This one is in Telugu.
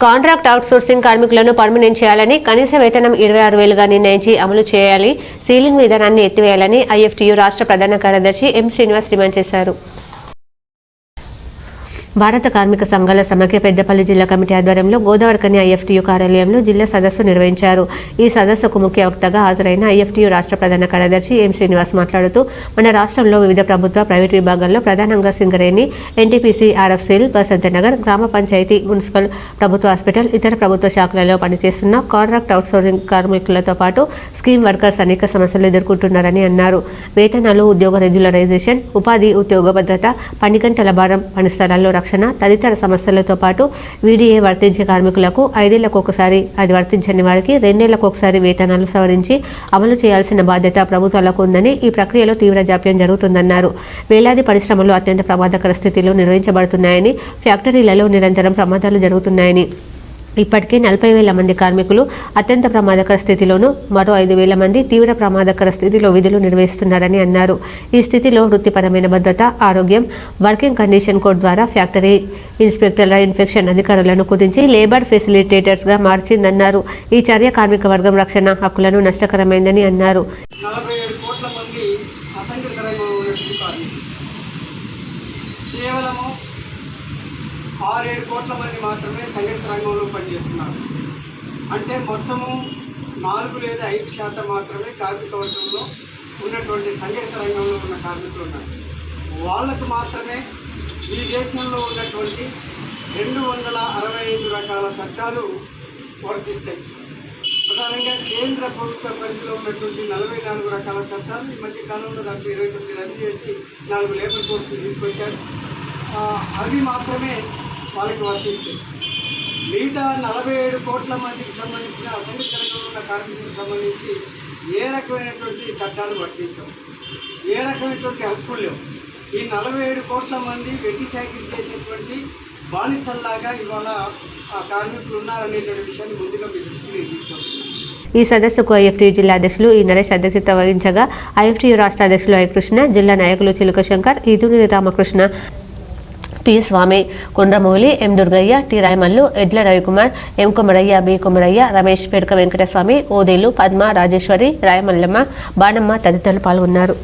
కాంట్రాక్ట్ అవుట్సోర్సింగ్ కార్మికులను పర్మనెంట్ చేయాలని, కనీస వేతనం 26,000గా నిర్ణయించి అమలు చేయాలి, సీలింగ్ విధానాన్ని ఎత్తివేయాలని ఐఎఫ్టీయూ రాష్ట్ర ప్రధాన కార్యదర్శి ఎం శ్రీనివాస్ డిమాండ్ చేశారు. భారత కార్మిక సంఘాల సమాఖ్య పెద్దపల్లి జిల్లా కమిటీ ఆధ్వర్యంలో గోదావరికని ఐఎఫ్టీయూ కార్యాలయంలో జిల్లా సదస్సు నిర్వహించారు. ఈ సదస్సుకు ముఖ్య వక్తగా హాజరైన ఐఎఫ్టీయూ రాష్ట్ర ప్రధాన కార్యదర్శి ఎం శ్రీనివాస్ మాట్లాడుతూ, మన రాష్ట్రంలో వివిధ ప్రభుత్వ, ప్రైవేటు విభాగాల్లో ప్రధానంగా సింగరేణి, ఎన్టీపీసీ, ఆర్ఎఫ్సీఎల్, బసంతనగర్, గ్రామ పంచాయతీ, మున్సిపల్, ప్రభుత్వ హాస్పిటల్, ఇతర ప్రభుత్వ శాఖలలో పనిచేస్తున్న కాంట్రాక్ట్ అవుట్సోర్సింగ్ కార్మికులతో పాటు స్కీమ్ వర్కర్స్ అనేక సమస్యలు ఎదుర్కొంటున్నారని అన్నారు. వేతనాలు, ఉద్యోగ రెగ్యులరైజేషన్, ఉపాధి, ఉద్యోగ భద్రత, పని గంటల భారం, పని స్థలాల్లో తదితర సమస్యలతో పాటు వీడీఏ వర్తించే కార్మికులకు 5 ఏళ్లకు ఒకసారి, అది వర్తించని వారికి 2 ఏళ్లకు ఒకసారి వేతనాలు సవరించి అమలు చేయాల్సిన బాధ్యత ప్రభుత్వాలకు ఉందని, ఈ ప్రక్రియలో తీవ్ర జాప్యం జరుగుతుందన్నారు. వేలాది పరిశ్రమలు అత్యంత ప్రమాదకర స్థితిలో నిర్వహించబడుతున్నాయని, ఫ్యాక్టరీలలో నిరంతరం ప్రమాదాలు జరుగుతున్నాయని, ఇప్పటికే 40,000 మంది కార్మికులు అత్యంత ప్రమాదకర స్థితిలోనూ మరో 5,000 మంది తీవ్ర ప్రమాదకర స్థితిలో విధులు నిర్వహిస్తున్నారని అన్నారు. ఈ స్థితిలో వృత్తిపరమైన భద్రత, ఆరోగ్యం, వర్కింగ్ కండిషన్ కోడ్ ద్వారా ఫ్యాక్టరీ ఇన్స్పెక్టర్ల ఇన్ఫెక్షన్ అధికారులను కుదించి లేబర్ ఫెసిలిటేటర్స్గా మార్చిందన్నారు. ఈ చర్య కార్మిక వర్గం రక్షణ హక్కులను నష్టకరమైందని అన్నారు. 47 కోట్ల మంది అసంఘటిత రంగంలో ఉన్నటువంటి కార్మికులు, కేవలము 6-7 కోట్ల మంది మాత్రమే సంఘటిత రంగంలో పనిచేస్తున్నారు. అంటే మొత్తము 4 లేదా 5% మాత్రమే కార్మిక వర్గంలో ఉన్నటువంటి సంఘటిత రంగంలో ఉన్న కార్మికులు ఉన్నారు. వాళ్ళకు మాత్రమే ఈ దేశంలో ఉన్నటువంటి 265 రకాల చట్టాలు వర్తిస్తాయి. ప్రధానంగా కేంద్ర ప్రభుత్వ పరిధిలో ఉన్నటువంటి 44 రకాల చట్టాలు ఈ మధ్య కాలంలో దాంట్లో 29 రద్దు చేసి 4 లేబర్ కోడ్స్ తీసుకొచ్చారు. అవి మాత్రమే వాళ్ళకి వర్తిస్తాయి. మిగతా 47 కోట్ల మందికి సంబంధించిన అసంఘటిత రంగంలో ఉన్న కార్మికులకు సంబంధించి ఏ రకమైనటువంటి చట్టాలు వర్తించవు, ఏ రకమైనటువంటి హక్కులు లేవు. ఈ 47 కోట్ల మంది వెట్టి చాకిరీ చేసేటువంటి బానిసల్లాగా ఇవాళ కార్మికులు ఉన్నారనేటువంటి విషయాన్ని ముందుగా మీ దృష్టికి తీసుకొస్తున్నాను. ఈ సదస్సుకు ఐఎఫ్టీయూ జిల్లా అధ్యక్షులు ఈ నరేష్ అధ్యక్షత వహించగా, ఐఎఫ్టీయూ రాష్ట్ర అధ్యక్షులు ఐ కృష్ణ, జిల్లా నాయకులు చిలుక శంకర్, ఈదుని రామకృష్ణ, పి స్వామి, కొండ్రమౌలి, ఎం దుర్గయ్య, టి రాయమల్లు, ఎడ్ల రవికుమార్, ఎం కొమరయ్య, బి కొమరయ్య, రమేష్, పేడక వెంకటస్వామి, ఓదేలు, పద్మ, రాజేశ్వరి, రాయమల్లమ్మ, బాణమ్మ తదితరులు పాల్గొన్నారు.